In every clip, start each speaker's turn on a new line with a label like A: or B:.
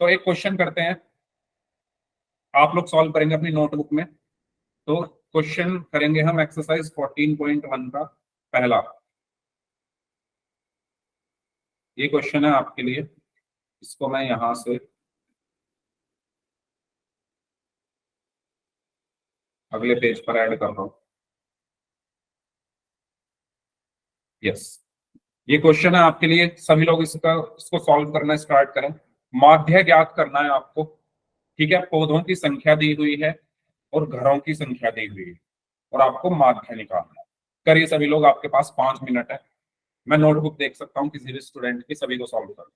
A: तो एक क्वेश्चन करते हैं, आप लोग सॉल्व करेंगे अपनी नोटबुक में। तो क्वेश्चन करेंगे हम एक्सरसाइज 14.1 का पहला। ये क्वेश्चन है आपके लिए, इसको मैं यहां से अगले पेज पर ऐड कर रहा हूं। यस, ये क्वेश्चन है आपके लिए, सभी लोग इसको सॉल्व करना स्टार्ट करें। माध्य ज्ञात करना है आपको। ठीक है, पौधों की संख्या दी हुई है और घरों की संख्या दी हुई है और आपको माध्य निकालना है। करिए सभी लोग, आपके पास 5 मिनट है। मैं नोटबुक देख सकता हूँ किसी भी स्टूडेंट की, सभी को सॉल्व कर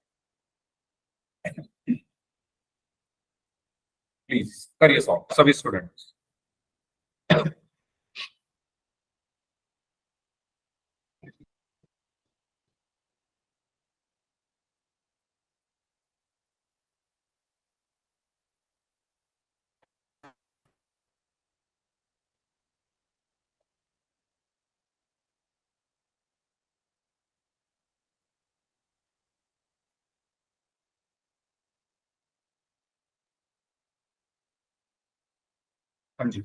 A: प्लीज करिए सॉल्व सभी स्टूडेंट्स। हाँ जी,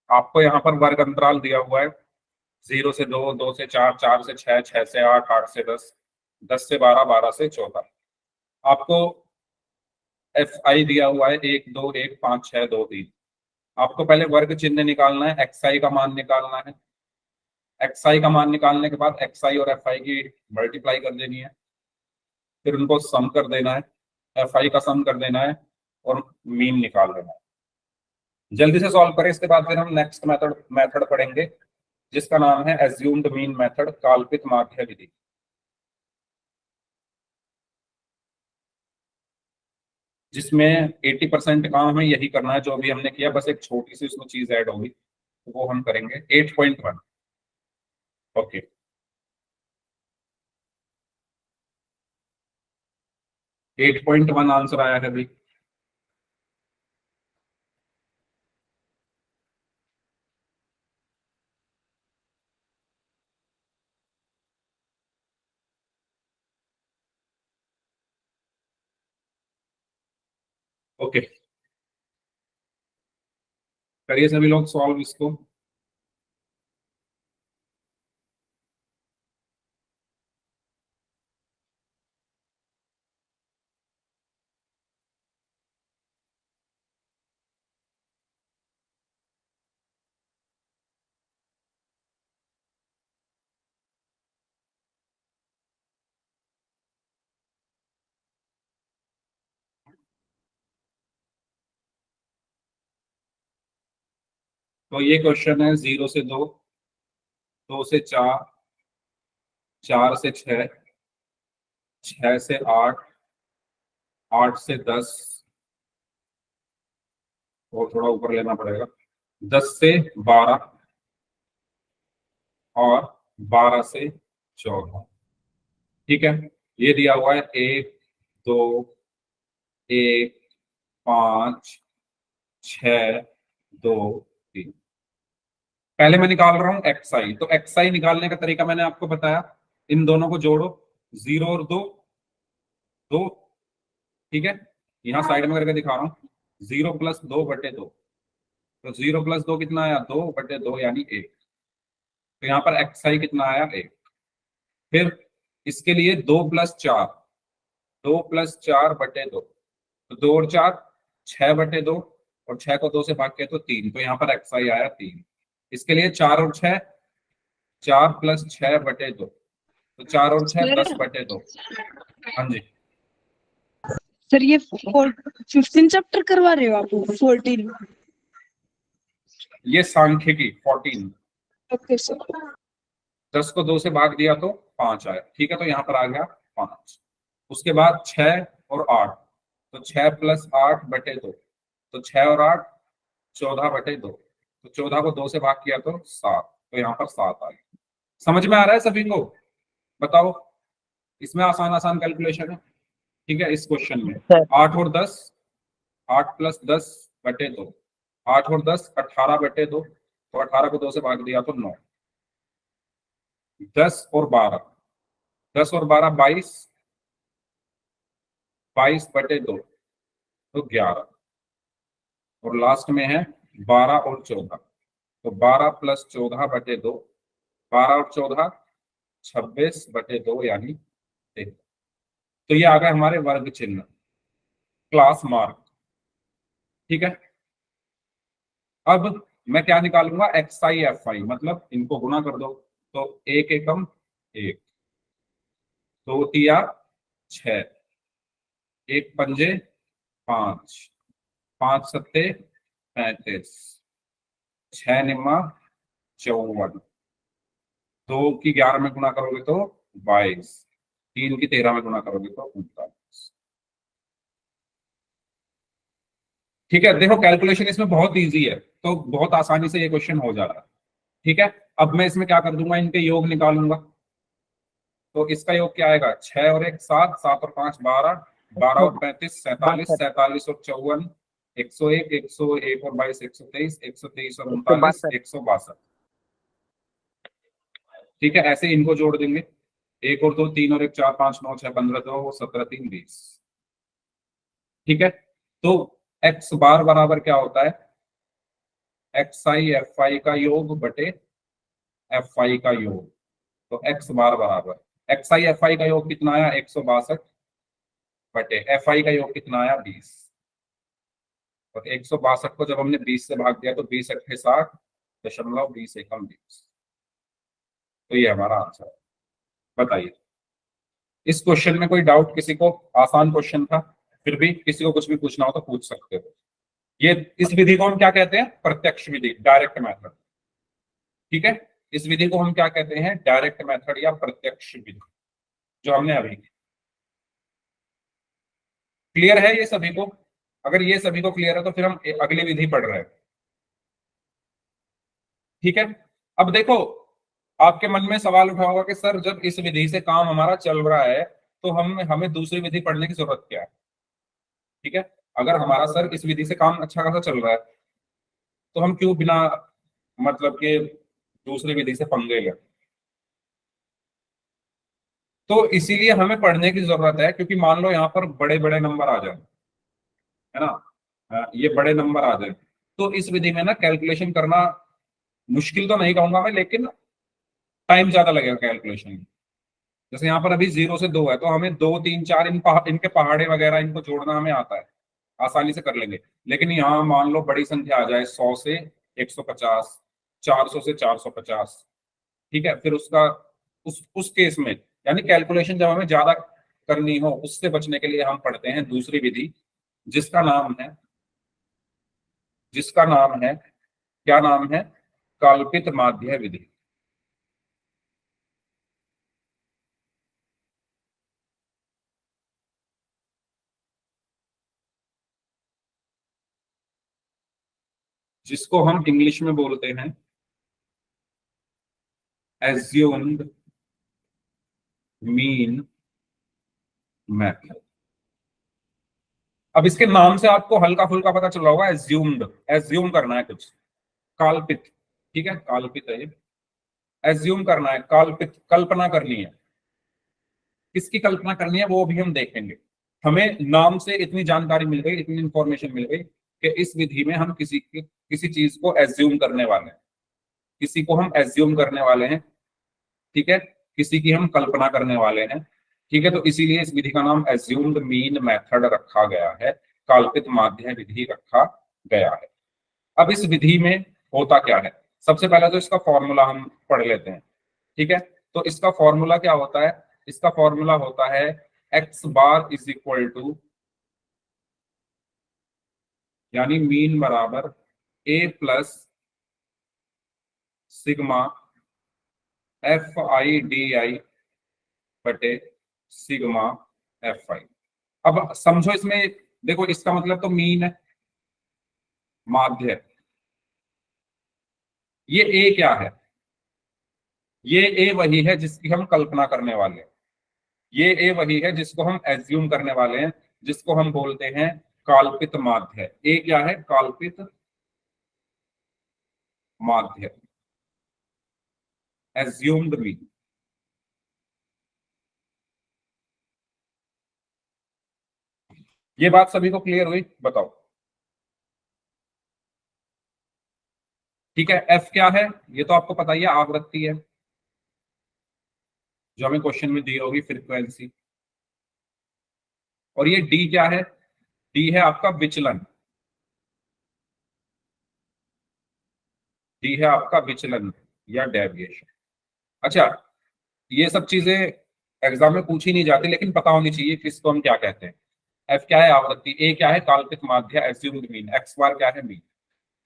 A: आपको यहाँ पर वर्ग अंतराल दिया हुआ है 0 से 2, 2 से 4, 4 से 6, 6 से 8, 8 से 10, 10 से 12, 12 से 14। आपको एफ आई दिया हुआ है 1, 2, 1, 5, 6, 2, 3। आपको पहले वर्ग चिन्ह निकालना है, एक्स आई का मान निकालना है। एक्स आई का मान निकालने के बाद एक्स आई और एफ आई की मल्टीप्लाई कर देनी है, फिर उनको सम कर देना है, एफ आई का सम कर देना है और मीन निकाल देना है। जल्दी से सॉल्व करें, इसके बाद फिर हम नेक्स्ट मेथड मेथड पढ़ेंगे जिसका नाम है एज्यूम्ड मीन मेथड, काल्पित माध्य विधि। जिसमें 80% काम हमें यही करना है जो अभी हमने किया, बस एक छोटी सी उसमें चीज ऐड होगी तो वो हम करेंगे 8.1। ओके, 8.1 आंसर आया है अभी। ओके, करिए सभी लोग सॉल्व इसको। तो ये क्वेश्चन है 0 से 2, 2 से 4, 4 से 6, 6 से 8, 8 से 10, और थोड़ा ऊपर लेना पड़ेगा, 10 से 12 और 12 से 14। ठीक है, ये दिया हुआ है 1, 2, 1, 5, 6, 2, 3। पहले मैं निकाल रहा हूं एक्स आई, तो एक्स आई निकालने का तरीका मैंने आपको बताया, इन दोनों को जोड़ो, 0 और 2, 2। ठीक है, यहाँ साइड में करके दिखा रहा हूँ, 0+2/2। तो 0+2 कितना आया, 2/2 यानी 1। तो यहाँ पर एक्स आई कितना आया, 1। फिर इसके लिए 2+4, 2+4/2, तो 2 और 4, 6/2, और 6 को 2 से भाग के तो 3, तो यहाँ पर एक्स आई आया 3। इसके लिए 4 और 6, 4+6/2, तो 4 और 6, 10/2। हाँ जी,
B: सर ये 15 चैप्टर करवा रहे हो आप? 14?
A: ये सांख्यिकी 14।
B: Okay sir.
A: 10 को 2 से भाग दिया तो 5 आया, ठीक है, तो यहाँ पर आ गया 5। उसके बाद 6 और 8, तो 6 + 8 बटे 2, तो 6 और 8 14 बटे 2, तो 14 को 2 से भाग किया तो 7, तो यहाँ पर 7 आ गया। समझ में आ रहा है सभी को? बताओ, इसमें आसान आसान कैलकुलेशन है, ठीक है। इस क्वेश्चन में
C: सर
A: 8 और 10, 8 + 10 बटे 2, 8 और 10 18 बटे 2, तो 18 को 2 से भाग दिया तो 9। 10 और 12, 10 और 12 22, 22 बटे 2 तो 11, और लास्ट में है 12 और 14, तो 12 + 14 बटे 2, 12 और 14 26 बटे 2 यानी 13। तो ये आ गए हमारे वर्ग चिन्ह, क्लास मार्क, ठीक है। अब मैं क्या निकालूंगा, XI FI, मतलब इनको गुणा कर दो, तो 1 एकम 1, 2 तिया 6, 1 पंजे 5, 5 सत्ते 35, 6 निम्मा 54, 2 की 11 में गुणा करोगे तो 22, 3 की 13 में गुणा करोगे तो 39। ठीक है, देखो कैलकुलेशन इसमें बहुत इजी है, तो बहुत आसानी से ये क्वेश्चन हो जा रहा है, ठीक है। अब मैं इसमें क्या कर दूंगा, इनके योग निकालूंगा, तो इसका योग क्या आएगा, 6 और 1 7, 7 और 5 12, 12 और 35 47, 47 और 54 101, 101 और 22 123, 123 और 39 162, ठीक है। ऐसे इनको जोड़ देंगे, 1 और 2 3 और 1 4 5 9 6 15 2 17 3 20, ठीक है। तो x बार बराबर क्या होता है, XI FI का योग बटे FI का योग, तो x बार बराबर XI FI का योग कितना आया 162 बटे FI का योग कितना आया 20, और 162 को जब हमने 20 से भाग दिया तो 20 अट्ठे 60 दशमलव 20 एकम 20, तो ये हमारा आंसर है। बताइए, इस क्वेश्चन में कोई डाउट किसी को? आसान क्वेश्चन था, फिर भी किसी को कुछ भी पूछना हो तो पूछ सकते हो। ये इस विधि को हम क्या कहते हैं, प्रत्यक्ष विधि, डायरेक्ट मेथड, ठीक है। इस विधि को हम क्या कहते हैं, डायरेक्ट मेथड या प्रत्यक्ष विधि, जो हमने अभी की। क्लियर है ये सभी को? अगर ये सभी को क्लियर है तो फिर हम अगली विधि पढ़ रहे हैं, ठीक है। अब देखो, आपके मन में सवाल उठा होगा कि सर जब इस विधि से काम हमारा चल रहा है तो हमें दूसरी विधि पढ़ने की जरूरत क्या है, ठीक है। अगर हमारा सर इस विधि से काम अच्छा खासा चल रहा है तो हम क्यों बिना मतलब के दूसरी विधि से पंगे लें? तो इसीलिए हमें पढ़ने की जरूरत है, क्योंकि मान लो यहाँ पर बड़े बड़े नंबर आ जाए, है ना, ये बड़े नंबर आ जाए, तो इस विधि में ना कैलकुलेशन करना मुश्किल तो नहीं कहूंगा मैं, लेकिन टाइम ज्यादा लगेगा कैलकुलेशन में। जैसे यहाँ पर अभी 0 से 2 है, तो हमें 2 3 4 इनके पहाड़े वगैरह इनको जोड़ना हमें आता है, आसानी से कर लेंगे। लेकिन यहाँ मान लो बड़ी संख्या आ जाए, 100 से 150, 400 से 450, ठीक है, फिर उसका उस केस में, यानी कैलकुलेशन जब हमें ज्यादा करनी हो, उससे बचने के लिए हम पढ़ते हैं दूसरी विधि, जिसका नाम है, क्या नाम है, कल्पित माध्य विधि। जिसको हम इंग्लिश में बोलते हैं एज्यूम्ड मीन मेथड। अब इसके नाम से आपको हल्का फुल्का पता चल रहा होगा, एज्यूम्ड, एज्यूम करना है कुछ, काल्पित, ठीक है, काल्पित है ये, एज्यूम करना है, काल्पित, कल्पना करनी है। किसकी कल्पना करनी है वो भी हम देखेंगे। हमें नाम से इतनी जानकारी मिल गई, इतनी इंफॉर्मेशन मिल गई कि इस विधि में हम किसी चीज को एज्यूम करने वाले हैं, किसी को हम एज्यूम करने वाले हैं, ठीक है, किसी की हम कल्पना करने वाले हैं, ठीक है। तो इसीलिए इस विधि का नाम एज्यूम्ड मीन मेथड रखा गया है, काल्पित माध्य विधि रखा गया है। अब इस विधि में होता क्या है, सबसे पहले तो इसका फॉर्मूला हम पढ़ लेते हैं, ठीक है। तो इसका फॉर्मूला क्या होता है, इसका फॉर्मूला होता है x bar is equal to, यानी मीन बराबर a plus sigma FI DI बटे सिग्मा एफ आई। अब समझो इसमें, देखो इसका मतलब तो मीन है, माध्य है। ये ए क्या है? ये ए वही है जिसकी हम कल्पना करने वाले हैं। ये ए वही है जिसको हम एज्यूम करने वाले हैं, जिसको हम बोलते हैं काल्पित माध्य। ए क्या है? काल्पित माध्य, एज्यूम्ड मीन। ये बात सभी को क्लियर हुई? बताओ। ठीक है, एफ क्या है? ये तो आपको पता ही है, आवृत्ति है, जो हमें क्वेश्चन में दी होगी, फ्रीक्वेंसी। और ये डी क्या है? डी है आपका विचलन। डी है आपका विचलन या डेविएशन। अच्छा, ये सब चीजें एग्जाम में पूछी नहीं जाती, लेकिन पता होनी चाहिए कि इसको हम क्या कहते हैं। एफ क्या है? आवृत्ति। ए क्या है? काल्पित माध्य, एज्यूम्ड मीन। एक्स बार क्या है? मीन।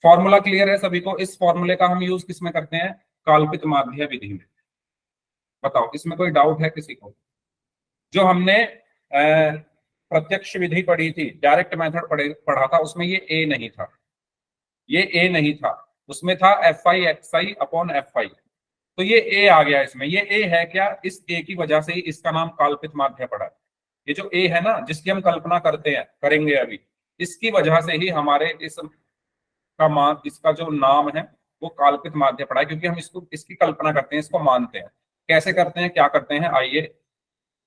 A: फॉर्मूला क्लियर है सभी को? इस फॉर्मूले का हम यूज किस में करते हैं? काल्पित माध्य विधि में। बताओ, इसमें कोई डाउट है किसी को? जो हमने प्रत्यक्ष विधि पढ़ी थी, डायरेक्ट मेथड पढ़ा था, उसमें ये ए नहीं था। ये ए नहीं था, उसमें था F I x I upon F I. तो ये ए आ गया इसमें। ये ए है क्या? इस ए की वजह से ही इसका नाम काल्पित माध्य पड़ा है। ये जो ए है ना, जिसकी हम कल्पना करते हैं, करेंगे अभी, इसकी वजह से ही हमारे इस का मान, इसका जो नाम है वो काल्पित माध्य पड़ा है, क्योंकि हम इसको, इसकी कल्पना करते हैं, इसको मानते हैं। कैसे करते हैं, क्या करते हैं? आइए,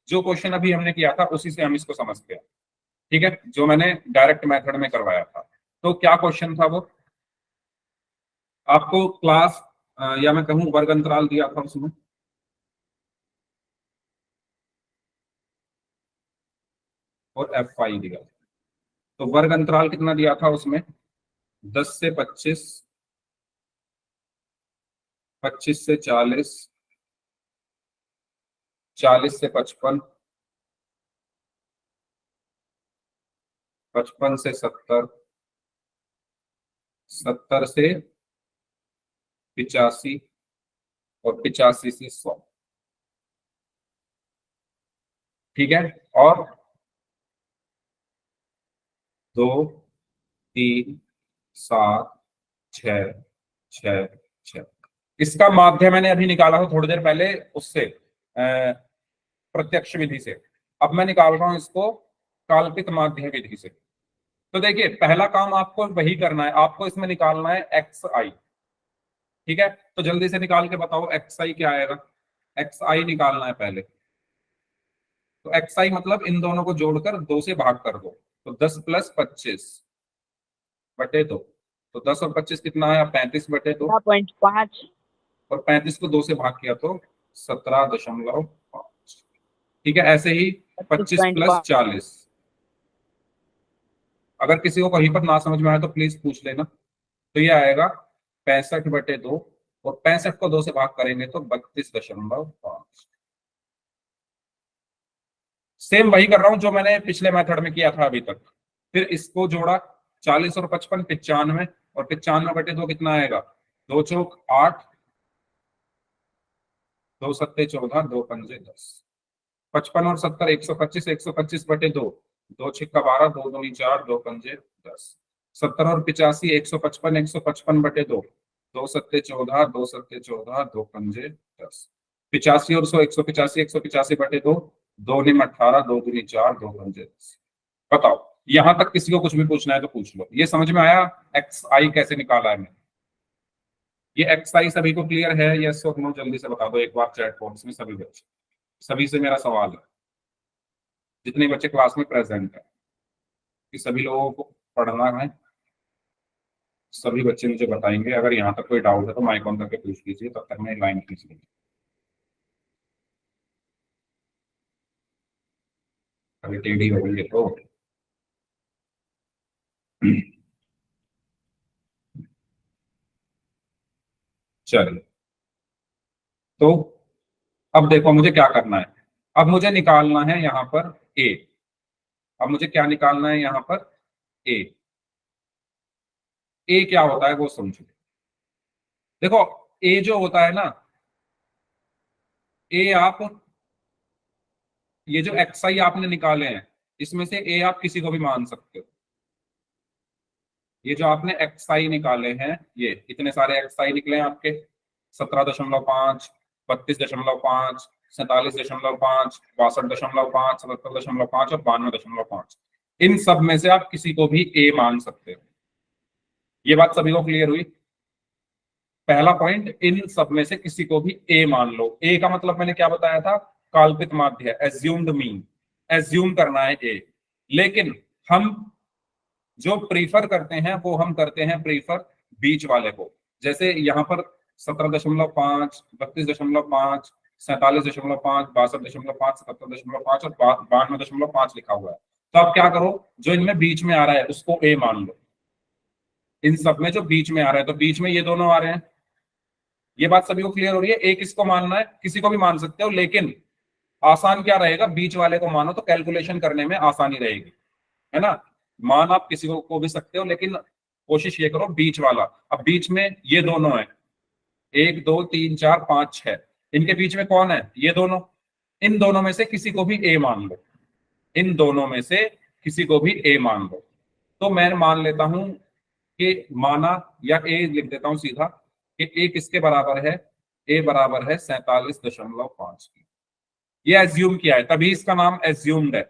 A: जो क्वेश्चन अभी हमने किया था उसी से हम इसको समझते हैं। ठीक है, जो मैंने डायरेक्ट मेथड में करवाया था। तो क्या क्वेश्चन था वो? आपको क्लास या मैं कहूं वर्ग अंतराल दिया था उसमें। और एफ आई दिया। तो वर्ग अंतराल कितना दिया था उसमें? 10 से 25, 25 से 40, 40 से 55, 55 से 70, 70 से 85 और 85 से 100। ठीक है, और 2, 3, 7, 6, 6, 6। इसका माध्य मैंने अभी निकाला था थोड़ी देर पहले, उससे प्रत्यक्ष विधि से। अब मैं निकाल रहा हूं इसको काल्पित माध्य विधि से। तो देखिए, पहला काम आपको वही करना है, आपको इसमें निकालना है एक्स आई। ठीक है, तो जल्दी से निकाल के बताओ एक्स आई क्या आएगा। एक्स आई निकालना है पहले। तो एक्स आई मतलब इन दोनों को जोड़कर 2 से भाग कर दो। तो 10 प्लस 25 बटे 2। तो 10 और 25 कितना आया? 35 बटे 2।
B: 5.5।
A: और 35 को 2 से भाग किया तो 17.5। ठीक है, ऐसे ही 25 प्लस 40। अगर किसी को कहीं पर ना समझ में आए तो प्लीज पूछ लेना। तो ये आएगा 65 बटे 2। और 65 को 2 से भाग करेंगे तो 32.5। सेम वही कर रहा हूं जो मैंने पिछले मेथड में किया था अभी तक। फिर इसको जोड़ा, 40 और 55 95। और 95 बटे 2 कितना आएगा? 2 चौक 8, 2 सत्ते 14, 2 पंजे 10। 55 और 70 125, 125 बटे 2, 2 छिक्का 12, 2 दूनी 4, 2 पंजे 10। 70 और 85 155, 155 बटे 2, 2 सत्ते 14, 2 सत्ते 14, 2 पंजे 10। 85 और 100 185, 185 बटे 2, 2 निम 18, 2 दूनी 4, 2 पंजे 10। बताओ, यहां तक किसी को कुछ भी पूछना है तो पूछ लो। ये समझ में आया एक्स आई कैसे निकाला है मैंने? ये एक्स आई सभी को क्लियर है? यस और नो जल्दी से बता दो एक बार चैट बॉक्स में सभी बच्चे। सभी से मेरा सवाल है, जितने बच्चे क्लास में प्रेजेंट है, कि सभी लोगों को पढ़ना है। सभी बच्चे मुझे बताएंगे। अगर यहाँ तक कोई डाउट है तो माइक ऑन करके पूछ लीजिए, तब तक मैं लाइन खींच लूंगी। अभी टेढ़ी हो गई है तो चलिए। तो अब देखो मुझे क्या करना है। अब मुझे निकालना है यहाँ पर ए। अब मुझे क्या निकालना है यहाँ पर? ए। ए क्या होता है वो समझो। देखो, ए जो होता है ना, ए आप ये जो xi आपने निकाले हैं इसमें से a आप किसी को भी मान सकते हो। ये जो आपने xi निकाले हैं, ये इतने सारे xi निकले हैं आपके 17.5, 32.5, 47.5, 62.5, 77.5 और 92.5, इन सब में से आप किसी को भी a मान सकते हो। ये बात सभी को क्लियर हुई? पहला पॉइंट, इन सब में से किसी को भी a मान लो। a का मतलब मैंने क्या बताया था? काल्पित माध्य, एज्यूम्ड मीन, एज्यूम करना है a। लेकिन हम जो प्रीफर करते हैं वो हम करते हैं प्रीफर बीच वाले को। जैसे यहाँ पर 17.5, 32.5, 47.5, 62.5, 77.5 और 92.5 लिखा हुआ है। तो आप क्या करो, जो इनमें बीच में आ रहा है उसको a मान लो। इन सब में जो बीच में आ रहा है, तो बीच में ये दोनों आ रहे हैं। ये बात सभी को क्लियर हो रही है? एक इसको मानना है, किसी को भी मान सकते हो, लेकिन आसान क्या रहेगा, बीच वाले को मानो तो कैलकुलेशन करने में आसानी रहेगी, है ना। मान आप किसी को भी सकते हो, लेकिन कोशिश ये करो बीच वाला। अब बीच में ये दोनों है, 1 2 3 4 5 6, इनके बीच में कौन है? ये दोनों। इन दोनों में से किसी को भी a मान लो, इन दोनों में से किसी को भी a मान लो। तो मैं मान लेता हूं कि माना, या a लिख देता हूं सीधा, कि a किसके बराबर है? a बराबर है 47.5 की। ये एज्यूम किया है, तभी इसका नाम एज्यूम्ड है,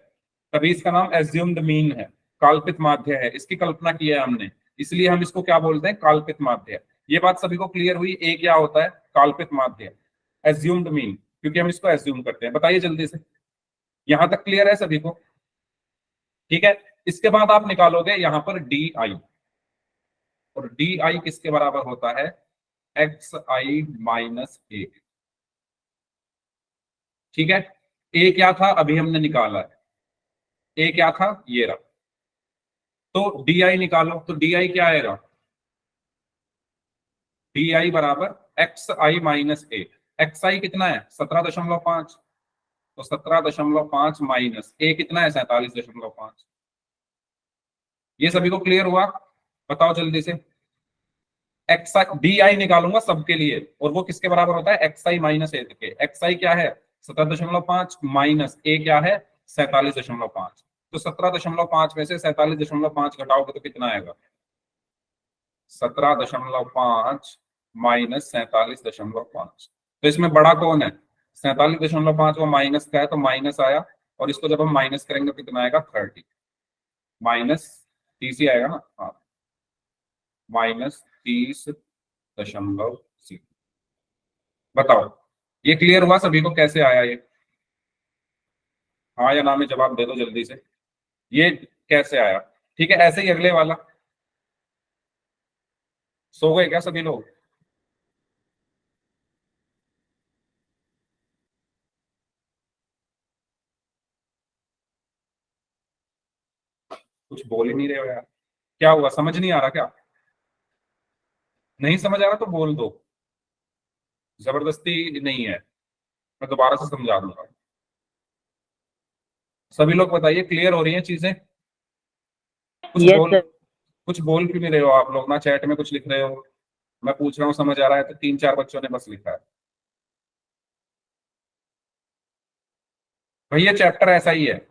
A: तभी इसका नाम एज्यूम्ड मीन है, काल्पित माध्य है। इसकी कल्पना की है हमने, इसलिए हम इसको क्या बोलते हैं? काल्पित माध्य। ये बात सभी को क्लियर हुई? ए क्या होता है? काल्पित माध्य, एज्यूम्ड मीन, क्योंकि हम इसको एज्यूम करते हैं। बताइए जल्दी से, यहां तक क्लियर है सभी को? ठीक है। इसके बाद आप निकालोगे यहां पर डी आई, और डी आई किसके बराबर होता है? एक्स आई माइनस ए। ठीक है। ए क्या था? अभी हमने निकाला है। ए क्या था? ये रहा। तो डी आई निकालो, तो डी आई क्या आएगा? डी आई बराबर एक्स आई माइनस ए। एक्स आई कितना है? 17.5। तो 17.5 माइनस ए कितना है? 47.5। ये सभी को क्लियर हुआ? बताओ जल्दी से। एक्स आई, डी आई निकालूंगा सबके लिए, और वो किसके बराबर होता है? एक्स आई माइनस ए के। एक्स आई क्या है? 17.5 माइनस ए क्या है? 47.5। तो 17.5 में से 47.5 घटाओगे तो कितना आएगा? 17.5 माइनस 47.5। तो इसमें बड़ा कौन है? 47.5 वो माइनस का है, तो माइनस आया, और इसको जब हम माइनस करेंगे तो कितना आएगा? 30, माइनस 30 ही आएगा ना। हाँ, माइनस 30.0। बताओ, ये क्लियर हुआ सभी को? कैसे आया ये? हाँ या ना में जवाब दे दो जल्दी से, ये कैसे आया? ठीक है, ऐसे ही अगले वाला। सो गए क्या सभी लोग? कुछ बोल ही नहीं रहे हो यार, क्या हुआ? समझ नहीं आ रहा क्या? नहीं समझ आ रहा तो बोल दो, जबरदस्ती नहीं है, मैं दोबारा से समझा दूंगा। सभी लोग बताइए, क्लियर हो रही हैं चीजें? कुछ
C: यस
A: बोल,
C: सर।
A: कुछ बोल क्यों नहीं रहे हो आप लोग? ना चैट में कुछ लिख रहे हो, मैं पूछ रहा हूँ समझ आ रहा है, तो 3 4 बच्चों ने बस लिखा है। भैया चैप्टर ऐसा ही है,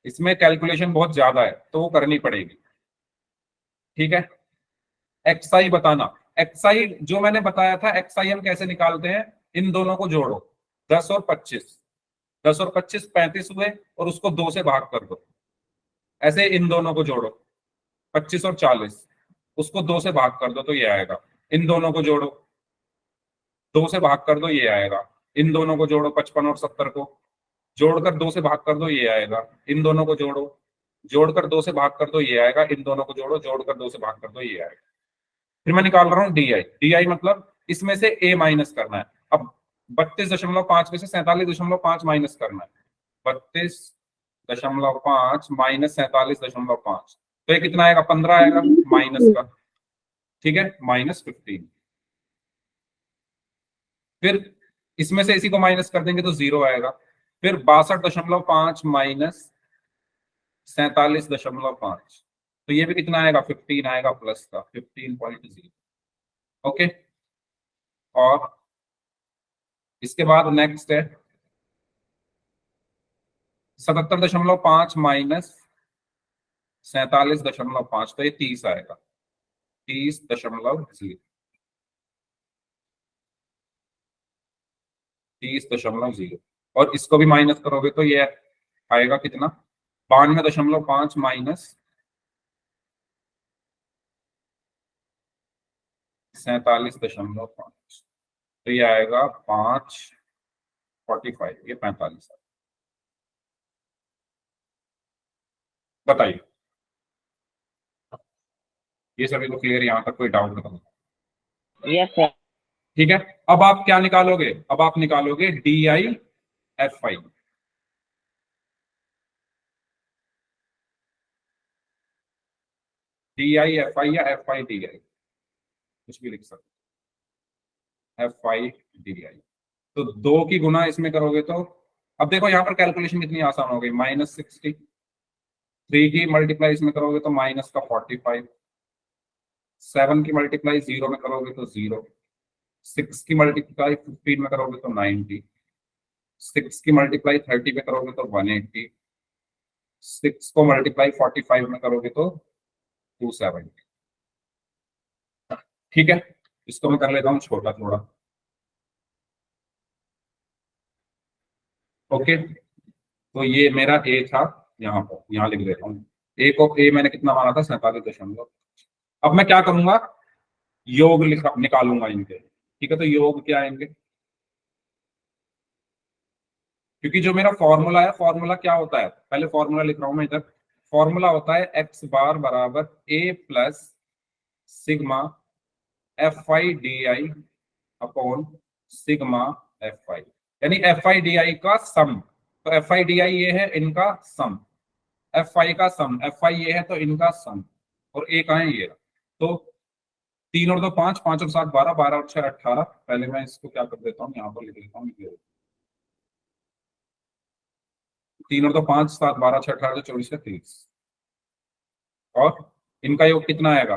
A: इसमें कैलकुलेशन बहुत ज्यादा है, तो वो करनी पड़ेगी। ठीक है। एक्सआई बताना। एक्सआई जो मैंने बताया था, एक्सआई हम कैसे निकालते हैं? इन दोनों को जोड़ो, 10 और 25, 10 और 25 35 हुए, और उसको 2 से भाग कर दो। ऐसे इन दोनों को जोड़ो, 25 और 40, उसको 2 से भाग कर दो तो ये आएगा। इन दोनों को जोड़ो, 2 से भाग कर दो, ये आएगा। इन दोनों को जोड़ो, 55 और 70 को जोड़कर 2 से भाग कर दो, ये आएगा। इन दोनों को जोड़ो, जोड़कर 2 से भाग कर दो, ये आएगा। इन दोनों को जोड़ो, जोड़कर 2 से भाग कर दो, ये आएगा। फिर मैं निकाल रहा हूँ डी आई। डी आई मतलब इसमें से ए माइनस करना है। अब 32.5 में से 47.5 माइनस करना है। 32.5 माइनस 47.5, तो ये कितना आएगा? 15 आएगा माइनस का। ठीक है, -15। फिर इसमें से इसी को माइनस कर देंगे तो 0 आएगा। फिर 62.5 माइनस 47.5, तो ये भी कितना आएगा? 15 आएगा प्लस का, 15.0। ओके। और इसके बाद नेक्स्ट है 77.5 माइनस 47.5, तो ये 30 आएगा, 30.0, 30.0। और इसको भी माइनस करोगे तो ये आएगा कितना, 92.5 माइनस 47.5, तो ये आएगा 545, ये 45। बताइए, ये सभी को क्लियर, यहाँ तक कोई डाउट बताओ?
C: Yes sir.
A: ठीक है, अब आप क्या निकालोगे, अब आप निकालोगे DI FI। DI FI या FI DI, कुछ भी लिख सकते, FI DI। तो 2 की गुना इसमें करोगे तो, अब देखो यहाँ पर कैलकुलेशन कितनी आसान हो गई, -60, 3 की मल्टीप्लाई इसमें करोगे तो माइनस का 45, 7 की मल्टीप्लाई 0 में करोगे तो 0, 6 की मल्टीप्लाई 15 में करोगे तो 90, 6 की मल्टीप्लाई 30 में करोगे तो 180, 6 को मल्टीप्लाई 45 में करोगे तो 270। ठीक है, इसको मैं कर लेता हूँ छोटा थोड़ा। ओके, तो ये मेरा ए था, यहाँ पर यहाँ लिख देता हूँ, ए को, ए मैंने कितना माना था, 47.0। अब मैं क्या करूंगा, योग निकालूंगा इनके। ठीक है, तो योग क्या आएंगे, क्योंकि जो मेरा फॉर्मूला है, फॉर्मूला क्या होता है, पहले फॉर्मूला लिख रहा हूं मैं इधर। फॉर्मूला होता है x बार बराबर a plus sigma FI DI upon sigma FI, यानी FI DI का सम। तो FI DI ये है इनका सम, FI का सम, FI ये है तो इनका सम, और a कहाँ है, ये। तो 3 और 2 5, 5 और 7 12, 12 और 6 18। पहले मैं इसको क्या कर देता हूँ, यहाँ पर लिख लेता हूँ, 3 और 2 5, 7 12 6 18 24 30। और इनका योग कितना आएगा,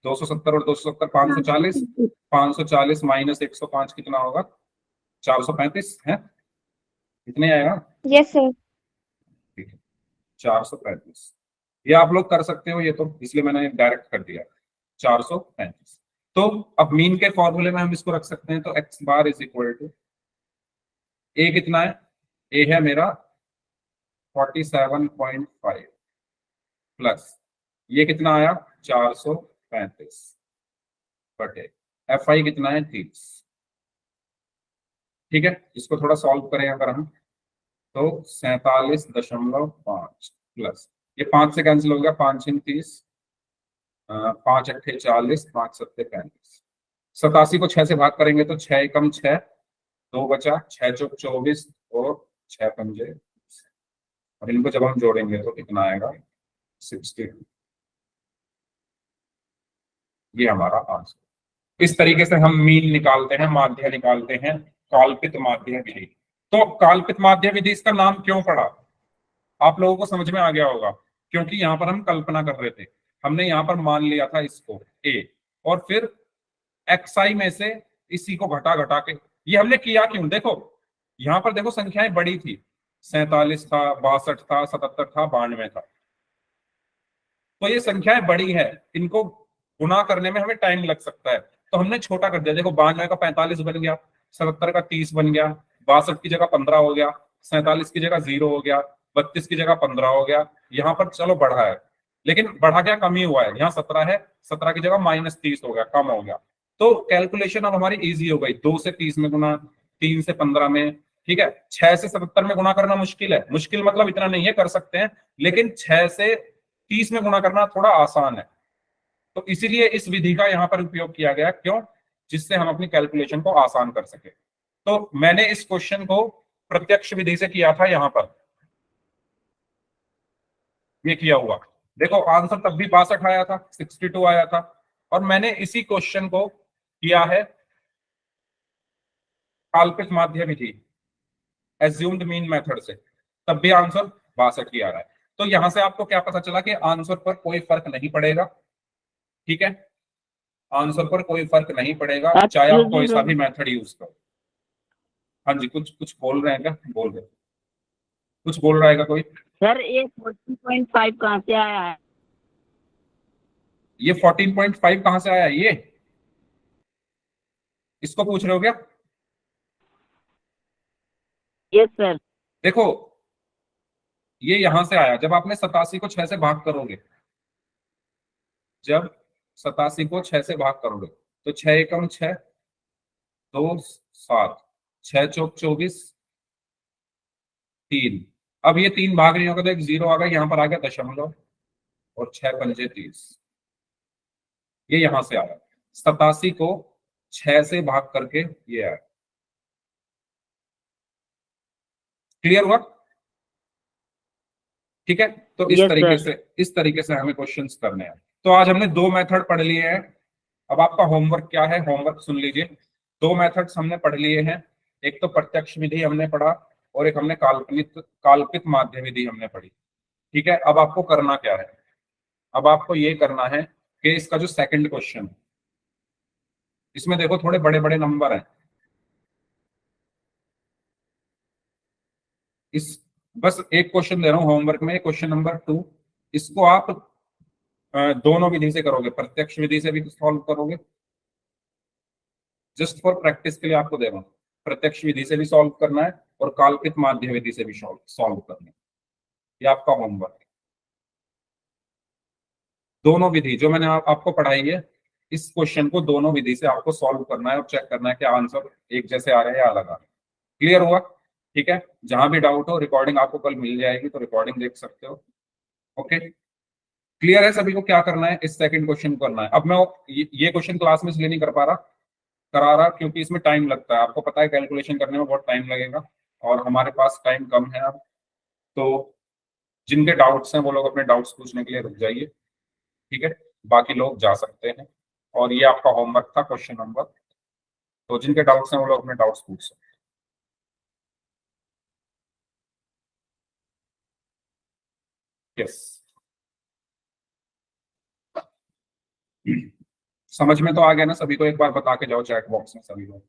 A: 270 और 270 540, 540 माइनस 105 कितना होगा, 435 है, कितने आएगा।
C: Yes sir.
A: ठीक है, 435। ये आप लोग कर सकते हो, ये तो इसलिए मैंने डायरेक्ट कर दिया 435। तो अब मीन के फॉर्मूले में हम इसको रख सकते हैं, तो x bar is equal to, A कितना है, ए है मेरा 47.5 प्लस ये कितना आया 435 बटे FI कितना है 30। ठीक है, इसको थोड़ा सॉल्व करें अगर हम, तो 47.5 प्लस ये 5 से कैंसिल हो गया, 5 × 30, 5 × 8 40, 5 × 7 35। 87 को 6 से भाग करेंगे तो 6 कम 6, 2 बचा, 6 चौक 24 और 6 पंजे, और इनको जब हम जोड़ेंगे तो कितना आएगा 60। ये हमारा आंसर। इस तरीके से हम मीन निकालते हैं, माध्य निकालते हैं, काल्पित माध्य विधि। तो काल्पित माध्य विधि इसका नाम क्यों पड़ा, आप लोगों को समझ में आ गया होगा, क्योंकि यहाँ पर हम कल्पना कर रहे थे, हमने यहाँ पर मान लिया था इसको a, और फिर xi में से इसी को घटा घटा के, ये हमने किया क्यों, देखो यहाँ पर देखो संख्याएं बड़ी थी, 47 था, 62 था, 77 था, 92 था, तो ये संख्याएं बड़ी है, इनको गुना करने में हमें टाइम लग सकता है, तो हमने छोटा कर दिया। देखो 92 का 45 बन गया, 77 का 30 बन गया, 62 की जगह 15 हो गया, 47 की जगह 0 हो गया, 32 की जगह 15 हो गया। यहाँ पर चलो बढ़ा है, लेकिन बढ़ा क्या, कम ही हुआ है, यहाँ 17 है, 17 की जगह -30 हो गया, कम हो गया। तो कैलकुलेशन अब हमारी इजी हो गई, 2 से 30 में गुना, 3 से 15 में, ठीक है। 6 से 77 में गुना करना मुश्किल है, मुश्किल मतलब इतना नहीं है, कर सकते हैं, लेकिन 6 से 30 में गुना करना थोड़ा आसान है। तो इसीलिए इस विधि का यहाँ पर उपयोग किया गया, क्यों, जिससे हम अपनी कैलकुलेशन को आसान कर सके। तो मैंने इस क्वेश्चन को प्रत्यक्ष विधि से किया था, यहाँ पर ये किया हुआ, देखो आंसर तब भी 62 आया था, 62 आया था, और मैंने इसी क्वेश्चन को किया है काल्पित माध्य विधि, एज्यूम्ड मीन मेथड से, तब भी आंसर 62 ही आ रहा है। तो यहां से आपको क्या पता चला कि आंसर पर कोई फर्क नहीं पड़ेगा, ठीक है, आंसर पर कोई फर्क नहीं पड़ेगा, चाहे आप कोई सा भी मेथड यूज करो। हाँ जी, कुछ कुछ बोल रहे हैं क्या, बोल रहे हैं। कुछ बोल रहा है कोई?
C: सर ये 40.5 कहाँ से आया है?
A: ये 14.5 कहां से आया ये? इसको पूछ रहे हो क्या?
C: Yes sir.
A: देखो, ये यहां से आया जब आपने 87 को 6 से भाग करोगे। जब 87 को 6 से भाग करोगे तो 6 एकम 6, 2 7, 6 चौक 24, 3। अब ये 3 भाग नहीं होगा तो एक 0 आ गया, यहां पर आ गया दशमलव, और 6 पंजे 30। ये यहां से आया 87 को 6 से भाग करके, ये आया। क्लियर हुआ? ठीक है, तो
C: Yes,
A: इस तरीके से हमें क्वेश्चंस करने हैं। तो आज हमने 2 मेथड पढ़ लिए हैं। अब आपका होमवर्क क्या है? होमवर्क सुन लीजिए। 2 मेथड्स हमने पढ़ लिए हैं। एक तो प्रत्यक्ष विधि हमने पढ़ा, और एक हमने काल्पित माध्य विधि हमने पढ़ी। ठीक है, अब आपको करना क्या है? अब आपको ये करना है कि इसका जो सेकंड क्वेश्चन है, इसमें देखो थोड़े बड़े बड़े नंबर हैं। इस बस एक क्वेश्चन दे रहा हूं होमवर्क में, क्वेश्चन नंबर 2। इसको आप दोनों विधि से करोगे, प्रत्यक्ष विधि से भी सॉल्व करोगे। जस्ट फॉर प्रैक्टिस के लिए आपको दे रहा हूं, प्रत्यक्ष विधि से भी सॉल्व करना है और काल्पित माध्य विधि से भी सॉल्व करना है। ये आपका होमवर्क है। दोनों विधि जो मैंने आपको पढ़ाई है, इस क्वेश्चन को दोनों विधि से आपको सॉल्व करना है और चेक करना है कि आंसर एक जैसे आ रहे हैं या अलग आ रहे हैं। क्लियर हुआ? ठीक है, जहां भी डाउट हो रिकॉर्डिंग आपको कल मिल जाएगी, तो रिकॉर्डिंग देख सकते हो। ओके, क्लियर है सभी को? क्या करना है, इस सेकंड क्वेश्चन को करना है। अब मैं ये क्वेश्चन क्लास में इसलिए नहीं करा रहा क्योंकि इसमें टाइम लगता है। आपको पता है कैलकुलेशन करने में बहुत टाइम लगेगा, और हमारे पास टाइम कम है अब। तो जिनके डाउट्स हैं वो लोग अपने डाउट्स पूछने के लिए रुक जाइए। ठीक है, बाकी लोग जा सकते हैं। और ये आपका होमवर्क था, क्वेश्चन नंबर। तो जिनके डाउट्स हैं वो लोग अपने डाउट्स पूछ सकते हैं। यस, समझ में तो आ गया ना सभी को? एक बार बता के जाओ चैट बॉक्स में सभी लोग।